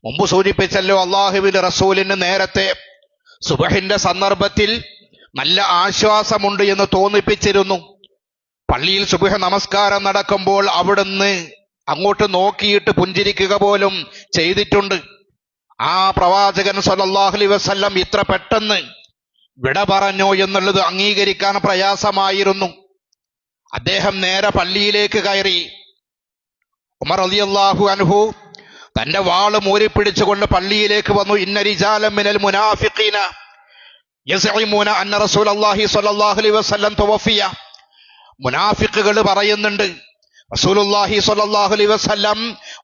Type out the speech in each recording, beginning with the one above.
മുമ്പ് സൂചിപ്പിച്ചല്ലോ, അള്ളാഹുവിന്റെ റസൂലിന് നേരത്തെ സുബഹിന്റെ സന്ദർഭത്തിൽ നല്ല ആശ്വാസമുണ്ട് എന്ന് തോന്നിപ്പിച്ചിരുന്നു. പള്ളിയിൽ സുബഹ് നമസ്കാരം നടക്കുമ്പോൾ അവിടുന്ന് അങ്ങോട്ട് നോക്കിയിട്ട് പുഞ്ചിരിക്കുക പോലും ചെയ്തിട്ടുണ്ട്. ആ പ്രവാചകൻ സ്വല്ലല്ലാഹു അലൈഹി വസല്ലം ഇത്ര പെട്ടെന്ന് വിട പറഞ്ഞോ എന്നുള്ളത് അംഗീകരിക്കാൻ പ്രയാസമായിരുന്നു. അദ്ദേഹം നേരെ പള്ളിയിലേക്ക് കയറി. ഉമർ റളിയല്ലാഹു അൻഹു തന്റെ വാള് മൂരിപ്പിടിച്ചുകൊണ്ട് പള്ളിയിലേക്ക് വന്നു. ഇന്ന റിജാലൻ മിനൽ മുനാഫിഖീന യസ്ഇമൂന അന്ന റസൂലുള്ളാഹി സ്വല്ലല്ലാഹു അലൈഹി വസല്ലം തവഫിയ. മുനാഫിഖുകൾ പറയുന്നുണ്ട് റസൂലുള്ളാഹി സ്വല്ലല്ലാഹു അലൈഹി വസല്ലം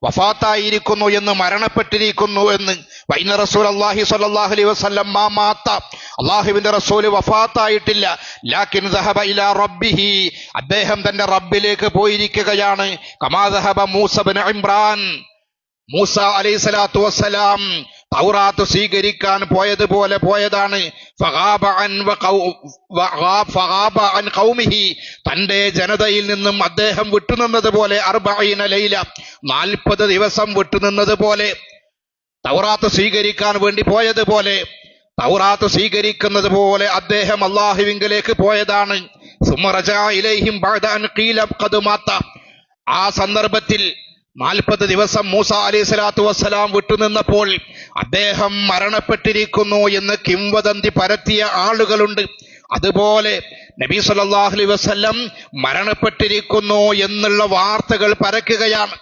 വഫാത്തായിരിക്കുന്നു എന്ന്, മരണപ്പെട്ടിരിക്കുന്നു എന്ന്. വഇന്ന റസൂലുള്ളാഹി സ്വല്ലല്ലാഹു അലൈഹി വസല്ലം മാ മാത, അല്ലാഹുവിന്റെ റസൂൽ വഫാത്തായിട്ടില്ല. ലാകിൻ ദഹബ ഇലാ റബ്ബിഹി, അദ്ദേഹം തന്റെ റബ്ബിലേക്ക് പോയിരിക്കുകയാണ്. കമാ ദഹബ മൂസ ഇബ്നു ഇമ്രാൻ, മൂസ അലൈഹിസ്സലാത്തു വസ്സലാം തൗറാത്ത് സ്വീകരിക്കാൻ പോയതുപോലെ പോയതാണ്. ഫഗാബ അൻ ഖൗമിഹി, തന്റെ ജനതയിൽ നിന്നും അദ്ദേഹം വിട്ടുനിന്നതുപോലെ. 40 ലൈല, 40 ദിവസം വിട്ടുനിന്നതുപോലെ. തൗറാത്ത് സ്വീകരിക്കാൻ വേണ്ടി പോയതുപോലെ, തൗറാത്ത് സ്വീകരിക്കുന്നത് പോലെ അദ്ദേഹം അല്ലാഹുവിങ്കലേക്ക് പോയതാണ്. സുമ്മ റജഅ ഇലൈഹിം ബഅദ അൻ ഖീല ഖദ് മാത, ആ സന്ദർഭത്തിൽ 40 ദിവസം മൂസ അലൈഹിസ്സലാത്തു വസ്സലാം വിട്ടുനിന്നപ്പോൾ അദ്ദേഹം മരണപ്പെട്ടിരിക്കുന്നു എന്ന് കിംവദന്തി പരത്തിയ ആളുകളുണ്ട്. അതുപോലെ നബി സല്ലല്ലാഹു അലൈഹി വസല്ലം മരണപ്പെട്ടിരിക്കുന്നു എന്നുള്ള വാർത്തകൾ പരക്കുകയാണ്.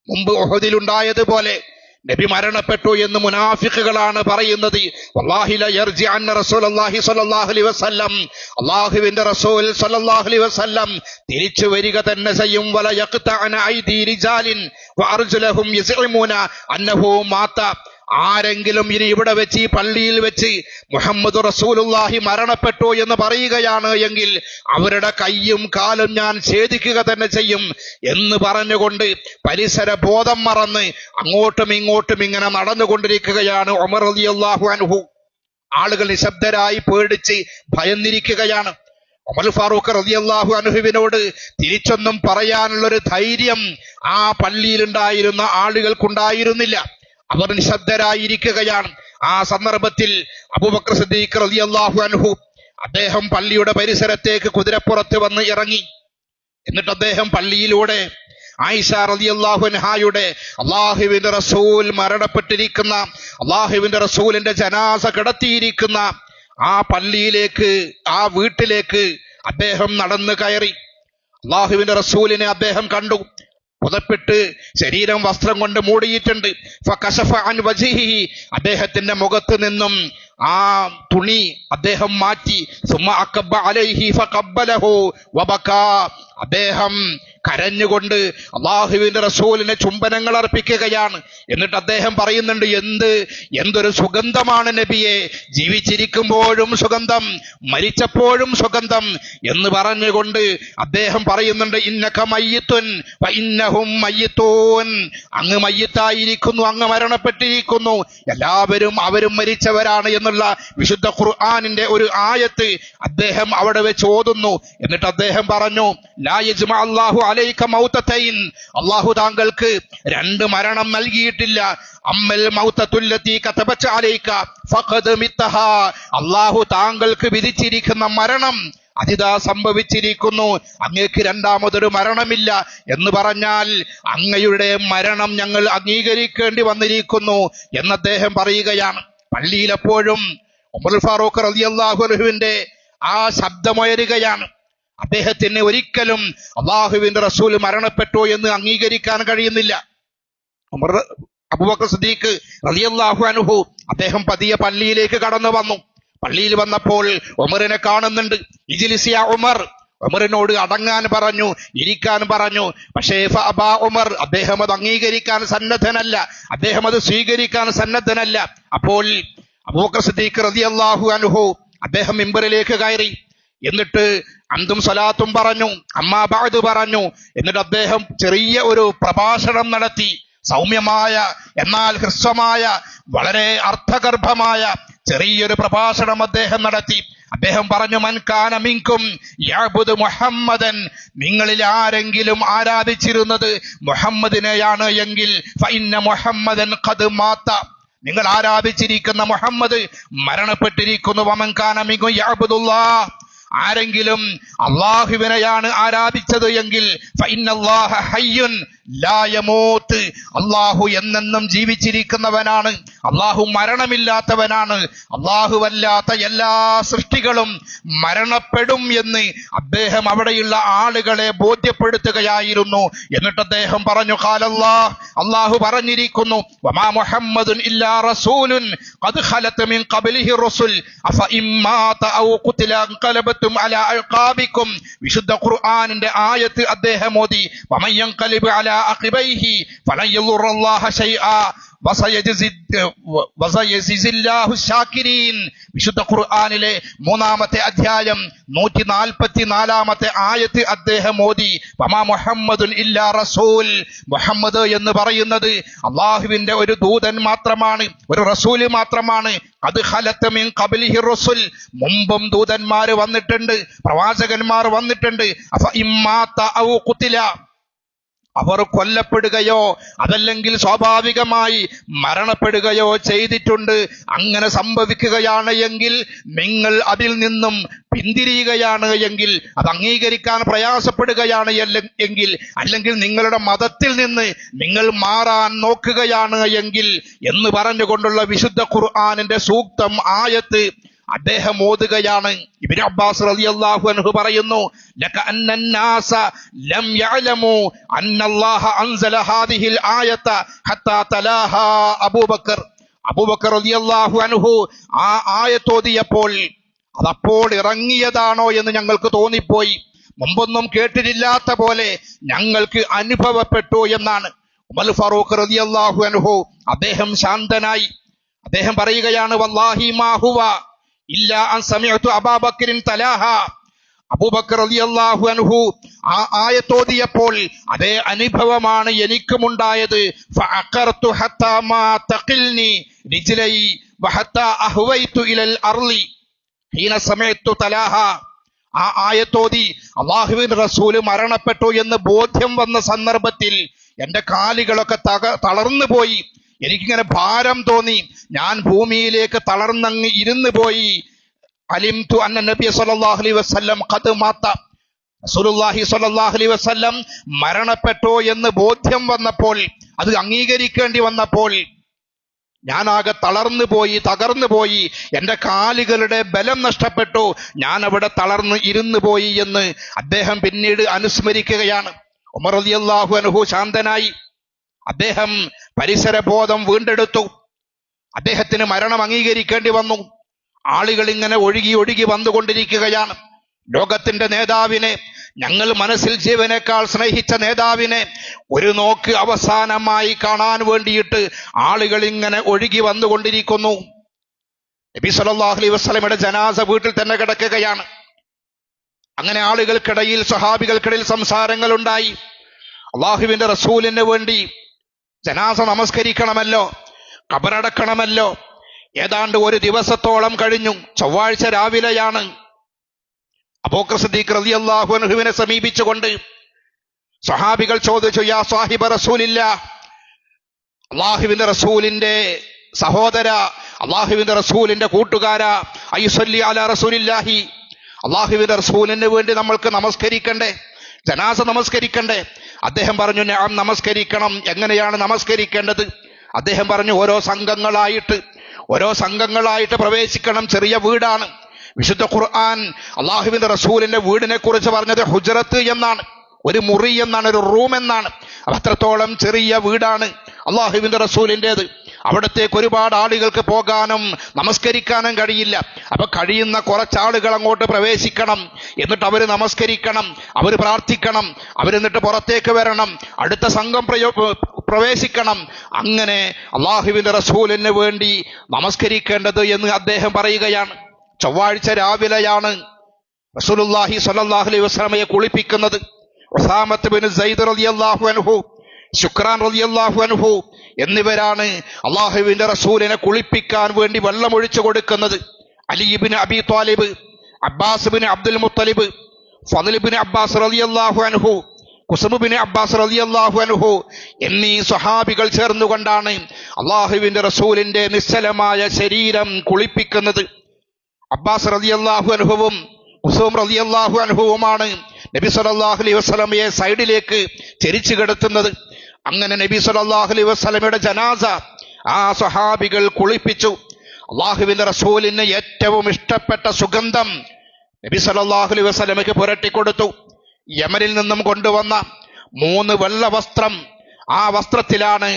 മുമ്പ് ഉഹദിലുണ്ടായതുപോലെ നബി മരണപ്പെട്ടു എന്ന് മുനാഫിഖുകളാണ് പറയുന്നത്. വല്ലാഹി ല യർജിഅന്ന റസൂലുള്ളാഹി സ്വല്ലല്ലാഹു അലൈഹി വസല്ലം, അല്ലാഹുവിന്റെ റസൂൽ സ്വല്ലല്ലാഹു അലൈഹി വസല്ലം തിരിച്ചു വരിക തന്നെ ചെയ്യും. വല യഖ്തഅന ഐദി റിജാലിൻ വഅർജുലഹും യസ്ഇമൂന അന്നഹു മാത. ആരെങ്കിലും ഇനി ഇവിടെ വെച്ച്, ഈ പള്ളിയിൽ വെച്ച് മുഹമ്മദ് റസൂലുള്ളാഹി മരണപ്പെട്ടു എന്ന് പറയുകയാണ് എങ്കിൽ അവരുടെ കയ്യും കാലും ഞാൻ ഛേദിക്കുക തന്നെ ചെയ്യും എന്ന് പറഞ്ഞുകൊണ്ട് പരിസര ബോധം മറന്ന് അങ്ങോട്ടും ഇങ്ങോട്ടും ഇങ്ങനെ നടന്നുകൊണ്ടിരിക്കുകയാണ് ഉമർ റളിയല്ലാഹു അൻഹു. ആളുകൾ നിശബ്ദരായി പേടിച്ച് ഭയന്നിരിക്കുകയാണ്. ഉമർ ഫാറൂഖ് റളിയല്ലാഹു അൻഹുവിനോട് തിരിച്ചൊന്നും പറയാനുള്ളൊരു ധൈര്യം ആ പള്ളിയിലുണ്ടായിരുന്ന ആളുകൾക്കുണ്ടായിരുന്നില്ല. അവർ നിശബ്ദരായിരിക്കുകയാണ്. ആ സന്ദർഭത്തിൽ അബൂബക്കർ സിദ്ദീഖ് റളിയല്ലാഹു അൻഹു അദ്ദേഹം പള്ളിയുടെ പരിസരത്തേക്ക് കുതിരപ്പുറത്ത് വന്ന് ഇറങ്ങി. എന്നിട്ട് അദ്ദേഹം പള്ളിയിലൂടെ ആയിഷ റളിയല്ലാഹു അൻഹായുടെ, അല്ലാഹുവിന്റെ റസൂൽ മരണപ്പെട്ടിരിക്കുന്ന, അല്ലാഹുവിന്റെ റസൂലിന്റെ ജനാസ കിടത്തിയിരിക്കുന്ന ആ പള്ളിയിലേക്ക്, ആ വീട്ടിലേക്ക് അദ്ദേഹം നടന്നു കയറി. അല്ലാഹുവിന്റെ റസൂലിനെ അദ്ദേഹം കണ്ടു. പുതപ്പിട്ട് ശരീരം വസ്ത്രം കൊണ്ട് മൂടിയിട്ടുണ്ട്. ഫകശഫ അൻ വജ്ഹിഹി, അദ്ദേഹത്തിന്റെ മുഖത്ത് നിന്നും ആ തുണി അദ്ദേഹം മാറ്റി. സുമ്മ അക്കബ അലൈഹി ഫഖബ്ബലഹു വബകാ, അദ്ദേഹം കരഞ്ഞുകൊണ്ട് അല്ലാഹുവിന്റെ റസൂലിനെ ചുംബനങ്ങൾ അർപ്പിക്കുകയാണ്. എന്നിട്ട് അദ്ദേഹം പറയുന്നുണ്ട്, എന്തൊരു സുഗന്ധമാണ് നബിയെ, ജീവിച്ചിരിക്കുമ്പോഴും സുഗന്ധം, മരിച്ചപ്പോഴും സുഗന്ധം എന്ന് പറഞ്ഞുകൊണ്ട് അദ്ദേഹം പറയുന്നുണ്ട്, ഇന്നക മയ്യിത്തുൻ വ ഇന്നഹും മയ്യിത്തൂൻ, അങ്ങ് മയ്യിത്തായിരിക്കുന്നു, അങ്ങ് മരണപ്പെട്ടിരിക്കുന്നു, അവരും മരിച്ചവരാണ് എന്നുള്ള വിശുദ്ധ ഖുർആനിന്റെ ഒരു ആയത്ത് അദ്ദേഹം അവിടെ വെച്ച് ഓതുന്നു. എന്നിട്ട് അദ്ദേഹം പറഞ്ഞു, ലാ യജ്മഅ അല്ലാഹു അലൈക മൗതതൈൻ, അല്ലാഹു താങ്കൾക്ക് 2 മരണം നൽകിയിട്ടില്ല. അമ്മൽ മൗതതുല്ലതി കതബത അലൈക ഫഖദ് മിത്തഹാ, അല്ലാഹു താങ്കൾക്ക് വിധിച്ചിരിക്കുന്ന മരണം അതിതാ സംഭവിച്ചിരിക്കുന്നു, അങ്ങേക്ക് 2ാമതൊരു മരണമില്ല എന്ന് പറഞ്ഞാൽ അങ്ങയുടെ മരണം ഞങ്ങൾ അംഗീകരിക്കേണ്ടി വന്നിരിക്കുന്നു എന്ന് അദ്ദേഹം പറയുകയാണ്. പള്ളിയിലെപ്പോഴും ഉമർ ഫാറൂഖ് റളിയല്ലാഹു അൻഹുവിന്റെ ആ ശബ്ദമുയരുകയാണ്. അദ്ദേഹത്തിന് ഒരിക്കലും അല്ലാഹുവിന്റെ റസൂൽ മരണപ്പെട്ടു എന്ന് അംഗീകരിക്കാൻ കഴിയുന്നില്ല. അബൂബക്കർ സിദ്ദീഖ് റളിയല്ലാഹു അൻഹു അദ്ദേഹം പതിയെ പള്ളിയിലേക്ക് കടന്നു വന്നു. പള്ളിയിൽ വന്നപ്പോൾ ഉമറിനെ കാണുന്നുണ്ട്. ഇജ്ലിസ് യാ ഉമർ, ഉമറിനോട് അടങ്ങാൻ പറഞ്ഞു, ഇരിക്കാൻ പറഞ്ഞു. പക്ഷേ ഫഅബാ ഉമർ, അദ്ദേഹം അത് അംഗീകരിക്കാൻ സന്നദ്ധനല്ല, അദ്ദേഹം അത് സ്വീകരിക്കാൻ സന്നദ്ധനല്ല. അപ്പോൾ അബൂബക്കർ സിദ്ദീഖ് റളിയല്ലാഹു അൻഹു അദ്ദേഹം മിമ്പറിലേക്ക് കയറി. എന്നിട്ട് അന്തും സ്വലാത്തും പറഞ്ഞു, അമ്മാ ബഅദ് പറഞ്ഞു. എന്നിട്ട് അദ്ദേഹം ചെറിയ ഒരു പ്രഭാഷണം നടത്തി. സൗമ്യമായ എന്നാൽ ഹ്രസ്വമായ വളരെ അർത്ഥഗർഭമായ ചെറിയൊരു പ്രഭാഷണം അദ്ദേഹം നടത്തി. അദ്ദേഹം പറഞ്ഞു, മൻ കാന മിൻകും യഅ്ബുദു മുഹമ്മദൻ, നിങ്ങളിൽ ആരെങ്കിലും ആരാധിച്ചിരുന്നത് മുഹമ്മദിനെയാണ് എങ്കിൽ ഫഇന്ന മുഹമ്മദൻ ഖദ് മാത, നിങ്ങൾ ആരാധിച്ചിരിക്കുന്ന മുഹമ്മദ് മരണപ്പെട്ടിരിക്കുന്നു. വമൻ കാന മിൻകും യഅ്ബുദുല്ലാഹ്, ആരെങ്കിലും അള്ളാഹുവിനെയാണ് ആരാധിച്ചത് എങ്കിൽ ഫഇന്നല്ലാഹ ഹയ്യുൻ ലാ യമൂത്ത്, അള്ളാഹു എന്നെന്നും ജീവിച്ചിരിക്കുന്നവനാണ്, അള്ളാഹു മരണമില്ലാത്തവനാണ്, അള്ളാഹുവല്ലാത്ത എല്ലാ സൃഷ്ടികളും മരണപ്പെടും എന്ന് അദ്ദേഹം അവിടെയുള്ള ആളുകളെ ബോധ്യപ്പെടുത്തുകയായിരുന്നു. എന്നിട്ട് അദ്ദേഹം പറഞ്ഞു, ഖാലല്ലാഹ്, അള്ളാഹു പറഞ്ഞിരിക്കുന്നു, വമാ മുഹമ്മദുൻ ഇല്ലാ റസൂലുൻ ഖദ് ഖലത് മിൻ ഖബ്ലിഹി റസുൽ അഫ ഇമ്മാത ഔ ഖുതില അൻഖലബതും അലാ അൽഖാബിക്കും. വിശുദ്ധ ഖുർആനിന്റെ ആയത്ത് അദ്ദേഹം ഓതി, വമൻ യൻഖലിബ് അലാ അഖിബൈഹി ഫലൻ യദുറല്ലാഹ ശൈആ വസയജിസില്ലാഹു ശാകിരീൻ. വിശുദ്ധ ഖുർആനിലെ 3-ാമത്തെ അധ്യായം 144-ാമത്തെ ആയത്ത് അദ്ദേഹം ഓതി. വമാ മുഹമ്മദുൻ ഇല്ലാ റസൂൽ, മുഹമ്മദ് എന്ന് പറയുന്നത് അള്ളാഹുവിന്റെ ഒരു ദൂതൻ മാത്രമാണ്, ഒരു റസൂല് മാത്രമാണ്. അത് ഖലത്ത് മിൻ ഖബ്ലിഹി റസുൽ, മുമ്പും ദൂതന്മാര് വന്നിട്ടുണ്ട്, പ്രവാചകന്മാർ വന്നിട്ടുണ്ട്. അഫ ഇമ്മാത ഔ ഖുതില, അവർ കൊല്ലപ്പെടുകയോ അതല്ലെങ്കിൽ സ്വാഭാവികമായി മരണപ്പെടുകയോ ചെയ്തിട്ടുണ്ട്. അങ്ങനെ സംഭവിക്കുകയാണ് എങ്കിൽ, നിങ്ങൾ അതിൽ നിന്നും പിന്തിരിയുകയാണ് എങ്കിൽ, അത് അംഗീകരിക്കാൻ പ്രയാസപ്പെടുകയാണ് എങ്കിൽ, അല്ലെങ്കിൽ നിങ്ങളുടെ മതത്തിൽ നിന്ന് നിങ്ങൾ മാറാൻ നോക്കുകയാണ് എങ്കിൽ എന്ന് പറഞ്ഞുകൊണ്ടുള്ള വിശുദ്ധ ഖുർആനിന്റെ സൂക്തം ആയത്ത് അദ്ദേഹം ഓതുകയാണ്. ഇബ്നു അബ്ബാസ് റളിയല്ലാഹു അൻഹു പറയുന്നു, ലക അന്നന്നാസ ലം യഅലമു അന്നല്ലാഹ അൻസല ഹാദിഹിൽ ആയത ഹത്താ തലാഹാ അബൂബക്കർ. അബൂബക്കർ റളിയല്ലാഹു അൻഹു ആ ആയത്ത് ഓതിയപ്പോൾ അതപ്പോൾ ഇറങ്ങിയതാണോ എന്ന് ഞങ്ങൾക്ക് തോന്നിപ്പോയി, മുമ്പൊന്നും കേട്ടിട്ടില്ലാത്ത പോലെ ഞങ്ങൾക്ക് അനുഭവപ്പെട്ടു എന്നാണ്. ഉമർ ഫാറൂഖ് റളിയല്ലാഹു അൻഹു അദ്ദേഹം ശാന്തനായി, അദ്ദേഹം പറയുകയാണ്, വല്ലാഹി മാ ഹുവ ഇല്ലാ അൻ സമിഅതു അബൂബക്കറിൻ തലാഹ. അബൂബക്കർ റളിയല്ലാഹു അൻഹു ആ ആയത്തോതിയപ്പോൾ അതേ അനുഭവമാണ് എനിക്കുമുണ്ടായത്. ഫഅഖർതു ഹത്താ മാ തഖിൽനി റിജ്ലൈ വഹത്താ അഹ്വൈതു ഇലൽ അർളി ഹീന സമിഅതു തലാഹ. ആ ആയത്തോതി അല്ലാഹുവിന്റെ റസൂല് മരണപ്പെട്ടു എന്ന് ബോധ്യം വന്ന സന്ദർഭത്തിൽ എന്റെ കാലുകളൊക്കെ തളർന്നു പോയി, എനിക്കിങ്ങനെ ഭാരം തോന്നി, ഞാൻ ഭൂമിയിലേക്ക് തളർന്നങ്ങ് ഇരുന്നു പോയി. അലിംതു അന്ന നബി സല്ലല്ലാഹു അലൈഹി വസല്ലം ഖദ് മാത, റസൂലുള്ളാഹി സ്വല്ലല്ലാഹു അലൈഹി വസല്ലം മരണപ്പെട്ടു എന്ന് ബോധ്യം വന്നപ്പോൾ, അത് അംഗീകരിക്കേണ്ടി വന്നപ്പോൾ ഞാനാകെ തളർന്നു പോയി, തകർന്നു പോയി, എന്റെ കാലുകളുടെ ബലം നഷ്ടപ്പെട്ടു, ഞാൻ അവിടെ തളർന്ന് ഇരുന്നു പോയി എന്ന് അദ്ദേഹം പിന്നീട് അനുസ്മരിക്കുകയാണ്. ഉമർ റളിയല്ലാഹു അൻഹു ശാന്തനായി, അദ്ദേഹം പരിസരബോധം വീണ്ടെടുത്തു. അദ്ദേഹത്തിന് മരണം അംഗീകരിക്കേണ്ടി വന്നു. ആളുകൾ ഇങ്ങനെ ഒഴുകി ഒഴുകി വന്നുകൊണ്ടിരിക്കുകയാണ്. ലോകത്തിന്റെ നേതാവിനെ, ഞങ്ങൾ മനസ്സിൽ ജീവനേക്കാൾ സ്നേഹിച്ച നേതാവിനെ ഒരു നോക്ക് അവസാനമായി കാണാൻ വേണ്ടിയിട്ട് ആളുകൾ ഇങ്ങനെ ഒഴുകി വന്നുകൊണ്ടിരിക്കുന്നു. നബി സല്ലല്ലാഹു അലൈഹി വസല്ലമയുടെ ജനാസ വീട്ടിൽ തന്നെ കിടക്കുകയാണ്. അങ്ങനെ ആളുകൾക്കിടയിൽ, സ്വഹാബികൾക്കിടയിൽ സംസാരങ്ങൾ ഉണ്ടായി. അള്ളാഹുവിന്റെ റസൂലിന് വേണ്ടി ജനാസ നമസ്കരിക്കണമല്ലോ, ഖബറടക്കണമല്ലോ. ഏതാണ്ട് ഒരു ദിവസത്തോളം കഴിഞ്ഞു. ചൊവ്വാഴ്ച രാവിലെയാണ്. അബൂബക്കർ സിദ്ദീഖ് റളിയല്ലാഹു അൻഹുവിനെ സമീപിച്ചുകൊണ്ട് സ്വഹാബികൾ ചോദിച്ചു, യാ സാഹിബ റസൂലില്ലാഹ്, അള്ളാഹുവിന്റെ റസൂലിന്റെ സഹോദര, അള്ളാഹുവിന്റെ റസൂലിന്റെ കൂട്ടുകാരാ, അയ്യുസല്ലി അലാ റസൂലില്ലാഹി, അള്ളാഹുവിന്റെ റസൂലിന് വേണ്ടി നമ്മൾക്ക് നമസ്കരിക്കണ്ടേ, ജനാസ നമസ്കരിക്കണ്ടേ? അദ്ദേഹം പറഞ്ഞു, ഞാൻ നമസ്കരിക്കണം. എങ്ങനെയാണ് നമസ്കരിക്കേണ്ടത്? അദ്ദേഹം പറഞ്ഞു, ഓരോ സംഘങ്ങളായിട്ട് പ്രവേശിക്കണം. ചെറിയ വീടാണ്. വിശുദ്ധ ഖുർആൻ അള്ളാഹുവിന്റെ റസൂലിന്റെ വീടിനെ കുറിച്ച് പറഞ്ഞത് ഹുജ്റത്ത് എന്നാണ്, ഒരു മുറി എന്നാണ്, ഒരു റൂം എന്നാണ്. അത്രത്തോളം ചെറിയ വീടാണ് അള്ളാഹുവിന്റെ റസൂലിൻ്റെത്. അവിടത്തേക്ക് ഒരുപാട് ആളുകൾക്ക് പോകാനും നമസ്കരിക്കാനും കഴിയില്ല. അപ്പൊ കഴിയുന്ന കുറച്ചാളുകൾ അങ്ങോട്ട് പ്രവേശിക്കണം. എന്നിട്ട് അവർ നമസ്കരിക്കണം, അവർ പ്രാർത്ഥിക്കണം, അവരെന്നിട്ട് പുറത്തേക്ക് വരണം, അടുത്ത സംഘം പ്രവേശിക്കണം. അങ്ങനെ അള്ളാഹുവിന്റെ റസൂലിന് വേണ്ടി നമസ്കരിക്കേണ്ടത് എന്ന് അദ്ദേഹം പറയുകയാണ്. ചൊവ്വാഴ്ച രാവിലെയാണ് റസൂലുള്ളാഹി സ്വല്ലല്ലാഹു അലൈഹി വസല്ലമയെ കുളിപ്പിക്കുന്നത്. ഉസാമത്ത് ബിൻ സൈദ് റളിയല്ലാഹു അൻഹു ശുക്രാൻ റളിയല്ലാഹു അൻഹു എന്നിവരാണ് അള്ളാഹുവിന്റെ റസൂലിനെ കുളിപ്പിക്കാൻ വേണ്ടി വെള്ളമൊഴിച്ചു കൊടുക്കുന്നത്. Ali Ibnu Abi Talib, Abbas Ibnu Abdul Muthalib, Fadl Ibn Abbas റളിയല്ലാഹു അൻഹു, കുസുബ് ഇബ്നു അബ്ബാസ് റളിയല്ലാഹു അൻഹു എന്നീ സ്വഹാബികൾ ചേർന്നുകൊണ്ടാണ് അള്ളാഹുവിന്റെ റസൂലിന്റെ നിശ്ചലമായ ശരീരം കുളിപ്പിക്കുന്നത്. അബ്ബാസ് റളിയല്ലാഹു അൻഹുവും കുസുബ് റളിയല്ലാഹു അൻഹുവുമാണ് നബി സല്ലല്ലാഹു അലൈഹി വസല്ലമയെ സൈഡിലേക്ക് ചെരിച്ചു കിടത്തുന്നത്. അങ്ങനെ നബി സല്ലല്ലാഹു അലൈഹി വസല്ലമയുടെ ജനാസ ആ സ്വഹാബികൾ കുളിപ്പിച്ചു. അള്ളാഹുവിന്റെ റസൂലിന് ഏറ്റവും ഇഷ്ടപ്പെട്ട സുഗന്ധം നബി സല്ലല്ലാഹു അലൈഹി വസല്ലമയ്ക്ക് പുരട്ടിക്കൊടുത്തു. യമനിൽ നിന്നും കൊണ്ടുവന്ന 3 വെള്ള വസ്ത്രം, ആ വസ്ത്രത്തിലാണ്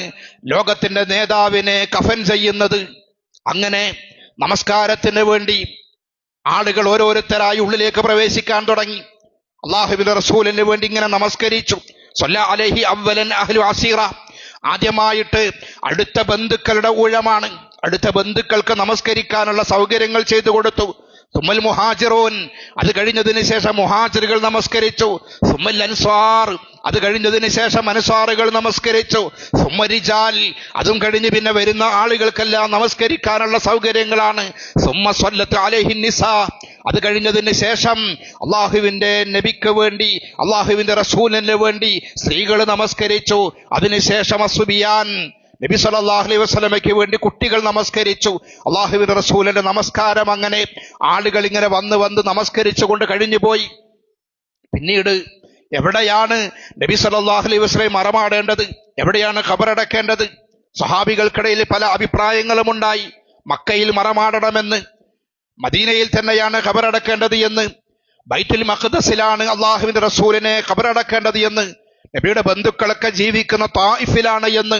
ലോകത്തിന്റെ നേതാവിനെ കഫൻ ചെയ്യുന്നത്. അങ്ങനെ നമസ്കാരത്തിന് വേണ്ടി ആളുകൾ ഓരോരുത്തരായി ഉള്ളിലേക്ക് പ്രവേശിക്കാൻ തുടങ്ങി. അള്ളാഹുവിന്റെ റസൂലിന് വേണ്ടി ഇങ്ങനെ നമസ്കരിച്ചു. സ്വല്ല അലൈഹി അവ്വലൻ അഹ്ലു അസീറ, ആദ്യമായിട്ട് അടുത്ത ബന്ധുക്കളുടെ ഊഴമാണ്. അടുത്ത ബന്ധുക്കൾക്ക് നമസ്കരിക്കാനുള്ള സൗകര്യങ്ങൾ ചെയ്തു കൊടുത്തു. സുമ്മൽ മുഹാജിറൂൻ, അത് കഴിഞ്ഞതിന് ശേഷം മുഹാജിറുകൾ നമസ്കരിച്ചു. സുമ്മൽ അൻസ്വാർ, അത് കഴിഞ്ഞതിന് ശേഷം അൻസ്വാറുകൾ നമസ്കരിച്ചു. സുമ്മ റിജാൽ, അതും കഴിഞ്ഞ് പിന്നെ വരുന്ന ആളുകൾക്കെല്ലാം നമസ്കരിക്കാനുള്ള സൗകര്യങ്ങളാണ്. സുമ്മ സ്വല്ലത്ത് അലൈഹിൻ നിസാ, അത് കഴിഞ്ഞതിന് ശേഷം അള്ളാഹുവിന്റെ നബിക്ക് വേണ്ടി, അള്ളാഹുവിന്റെ റസൂലിന് വേണ്ടി സ്ത്രീകൾ നമസ്കരിച്ചു. അതിനുശേഷം അസ്സുബിയാൻ, നബി സല്ലല്ലാഹു അലൈഹി വസല്ലമയ്ക്ക് വേണ്ടി കുട്ടികൾ നമസ്കരിച്ചു. അള്ളാഹുവിന്റെ റസൂലിന്റെ നമസ്കാരം അങ്ങനെ ആളുകൾ ഇങ്ങനെ വന്ന് നമസ്കരിച്ചുകൊണ്ട് കഴിഞ്ഞു പോയി. പിന്നീട് എവിടെയാണ് നബി സല്ലല്ലാഹു അലൈഹി വസല്ലം മറമാടേണ്ടത്, എവിടെയാണ് ഖബറടക്കേണ്ടത്? സ്വഹാബികൾക്കിടയിൽ പല അഭിപ്രായങ്ങളും ഉണ്ടായി. മക്കയിൽ മറമാടണമെന്ന്, മദീനയിൽ തന്നെയാണ് ഖബറടക്കേണ്ടത് എന്ന്, ബൈത്തുൽ മഖ്ദസിലാണ് അള്ളാഹുവിന്റെ റസൂലിനെ ഖബറടക്കേണ്ടത് എന്ന്, നബിയുടെ ബന്ധുക്കളൊക്കെ ജീവിക്കുന്ന തായിഫിലാണ് എന്ന്,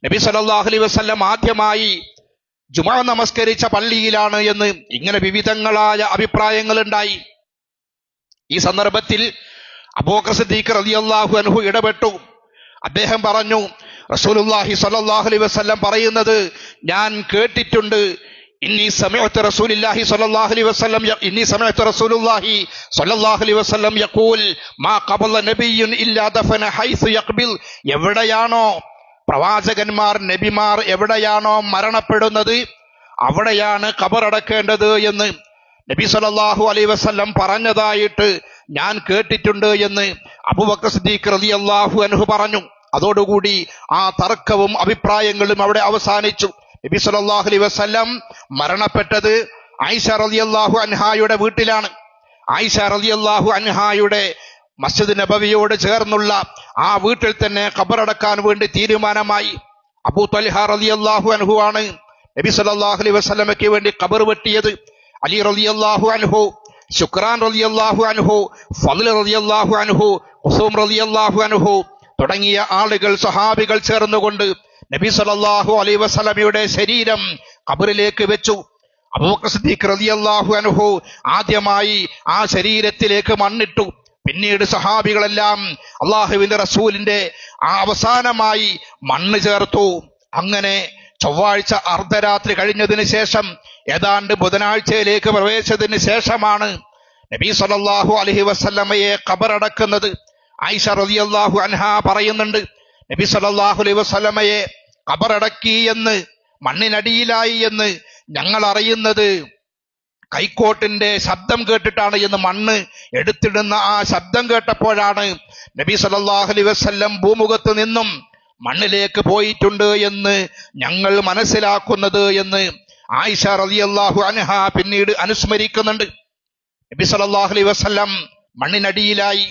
നബി സല്ലല്ലാഹു അലൈഹി വസല്ലം ആദ്യമായി ജുമുഅ നമസ്കരിച്ച പള്ളിയിലാണ് എന്ന്, ഇങ്ങനെ വിവിധങ്ങളായ അഭിപ്രായങ്ങൾ ഉണ്ടായി. ഈ സന്ദർഭത്തിൽ അബൂബക്കർ സിദ്ദീഖ് റളിയല്ലാഹു അൻഹു ഇടപെട്ടു. അദ്ദേഹം പറഞ്ഞു, റസൂലുള്ളാഹി സ്വല്ലല്ലാഹു അലൈഹി വസല്ലം പറയുന്നത് ഞാൻ കേട്ടിട്ടുണ്ട്. ഇന്നി സമഅതു റസൂലുള്ളാഹി സ്വല്ലല്ലാഹു അലൈഹി വസല്ലം യഖൂൽ മാ ഖബല നബിയ്യുൻ ഇല്ലാ ദഫന ഹൈസു യഖ്ബിൽ, എവിടെയാണോ പ്രവാചകന്മാർ, നബിമാർ എവിടെയാണോ മരണപ്പെടുന്നത് അവിടെയാണ് ഖബറടക്കേണ്ടത് എന്ന് നബി സല്ലല്ലാഹു അലൈഹി വസല്ലം പറഞ്ഞതായിട്ട് ഞാൻ കേട്ടിട്ടുണ്ട് എന്ന് അബൂബക്കർ സിദ്ദീഖ് റളിയല്ലാഹു അൻഹു പറഞ്ഞു. അതോടുകൂടി ആ തർക്കവും അഭിപ്രായങ്ങളും അവിടെ അവസാനിച്ചു. നബി സല്ലല്ലാഹു അലൈഹി വസല്ലം മരണപ്പെട്ടത് ആയിഷ റളിയല്ലാഹു അൻഹായുടെ വീട്ടിലാണ്. ആയിഷ റളിയല്ലാഹു അൻഹായുടെ മസ്ജിദ് നബവിയോട് ചേർന്നുള്ള ആ വീട്ടിൽ തന്നെ ഖബറടക്കാൻ വേണ്ടി തീരുമാനമായി. അബൂ ത്വൽഹ റളിയല്ലാഹു അൻഹു ആണ് നബി സല്ലല്ലാഹു അലൈഹി വസല്ലമയ്ക്ക് വേണ്ടി ഖബർ വെട്ടിയത്. അലി റളിയല്ലാഹു അൻഹു, ശുക്രാൻ റളിയല്ലാഹു അൻഹു, ഫദ്ൽ റളിയല്ലാഹു അൻഹു, ഖുസൂം റളിയല്ലാഹു അൻഹു തുടങ്ങിയ ആളുകൾ, സ്വഹാബികൾ ചേർന്നുകൊണ്ട് നബി സല്ലല്ലാഹു അലൈഹി വസല്ലമയുടെ ശരീരം ഖബറിലേക്ക് വെച്ചു. അബൂബക്കർ സിദ്ദീഖ് റളിയല്ലാഹു അൻഹു ആദ്യമായി ആ ശരീരത്തിലേക്ക് മണ്ണിട്ടു. പിന്നീട് സഹാബികളെല്ലാം അള്ളാഹുവിന്റെ റസൂലിന്റെ ആ അവസാനമായി മണ്ണ് ചേർത്തു. അങ്ങനെ ചൊവ്വാഴ്ച അർദ്ധരാത്രി കഴിഞ്ഞതിന് ശേഷം ഏതാണ്ട് ബുധനാഴ്ചയിലേക്ക് പ്രവേശിച്ചതിന് ശേഷമാണ് നബി സല്ലല്ലാഹു അലൈഹി വസല്ലമയെ ഖബറടക്കുന്നത്. ആയിഷ റളിയല്ലാഹു അൻഹാ പറയുന്നുണ്ട്, നബി സല്ലല്ലാഹു അലൈഹി വസല്ലമയെ ഖബറടക്കി എന്ന്, മണ്ണിനടിയിലായി എന്ന് ഞങ്ങൾ അറിയുന്നത് കൈക്കോട്ടിന്റെ ശബ്ദം കേട്ടിട്ടാണ് എന്ന്. മണ്ണ് എടുത്തിടുന്ന ആ ശബ്ദം കേട്ടപ്പോഴാണ് നബി സല്ലല്ലാഹു അലൈഹി വസല്ലം ഭൂമുഖത്ത് നിന്നും മണ്ണിലേക്ക് പോയിട്ടുണ്ട് എന്ന് ഞങ്ങൾ മനസ്സിലാക്കുന്നത് എന്ന് ആയിഷ റളിയല്ലാഹു അൻഹാ പിന്നീട് അനുസ്മരിക്കുന്നുണ്ട്. നബി സല്ലല്ലാഹു അലൈഹി വസല്ലം മണ്ണിനടിയിലായി.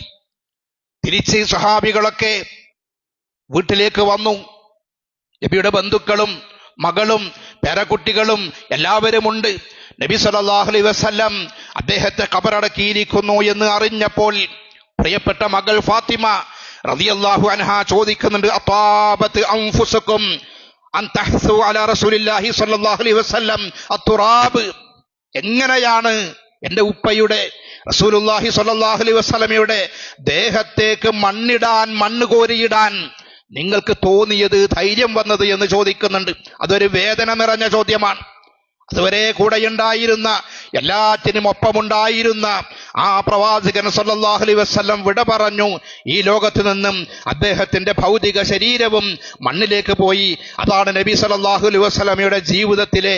തിരിച്ച് സ്വഹാബികളൊക്കെ വീട്ടിലേക്ക് വന്നു. നബിയുടെ ബന്ധുക്കളും മകളും പേരക്കുട്ടികളും എല്ലാവരുമുണ്ട്. നബി സല്ലല്ലാഹു അലൈഹി വസല്ലം അദ്ദേഹത്തെ ഖബറടക്കിയിരിക്കുന്നു എന്ന് അറിഞ്ഞപ്പോൾ പ്രിയപ്പെട്ട മകൾ ഫാത്തിമ റളിയല്ലാഹു അൻഹാ ചോദിക്കുന്നുണ്ട്, അതാബത് അൻഫുസുകും അൻ തഹ്സു അലാ റസൂലില്ലാഹി സ്വല്ലല്ലാഹു അലൈഹി വസല്ലം അത്തുറാബ്, എങ്ങനെയാണ് എന്റെ ഉപ്പയുടെ റസൂലുള്ളാഹി സ്വല്ലല്ലാഹു അലൈഹി വസല്ലമയുടെ ദേഹത്തേക്ക് മണ്ണിടാൻ, മണ്ണ് കോരിയിടാൻ നിങ്ങൾക്ക് തോന്നിയത്, ധൈര്യം വന്നത് എന്ന് ചോദിക്കുന്നുണ്ട്. അതൊരു വേദന നിറഞ്ഞ ചോദ്യമാണ്. അതുവരെ കൂടെയുണ്ടായിരുന്ന, എല്ലാറ്റിനും ഒപ്പമുണ്ടായിരുന്ന ആ പ്രവാചകൻ സല്ലല്ലാഹു അലൈഹി വസല്ലം വിട പറഞ്ഞു. ഈ ലോകത്ത് നിന്നും അദ്ദേഹത്തിന്റെ ഭൗതിക ശരീരവും മണ്ണിലേക്ക് പോയി. അതാണ് നബി സല്ലല്ലാഹു അലൈഹി വസല്ലമയുടെ ജീവിതത്തിലെ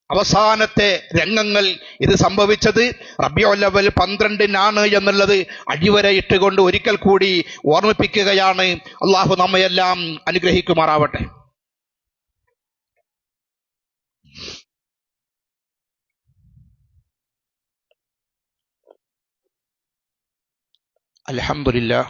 അവസാനത്തെ രംഗങ്ങൾ. ഇത് സംഭവിച്ചത് റബീഉൽ അവ്വൽ 12 എന്നുള്ളത് അടിവരയിട്ടുകൊണ്ട് ഒരിക്കൽ കൂടി ഓർമ്മിപ്പിക്കുകയാണ്. അള്ളാഹു നമ്മയെല്ലാം അനുഗ്രഹിക്കുമാറാവട്ടെ. അൽഹംദുലില്ലാഹ്.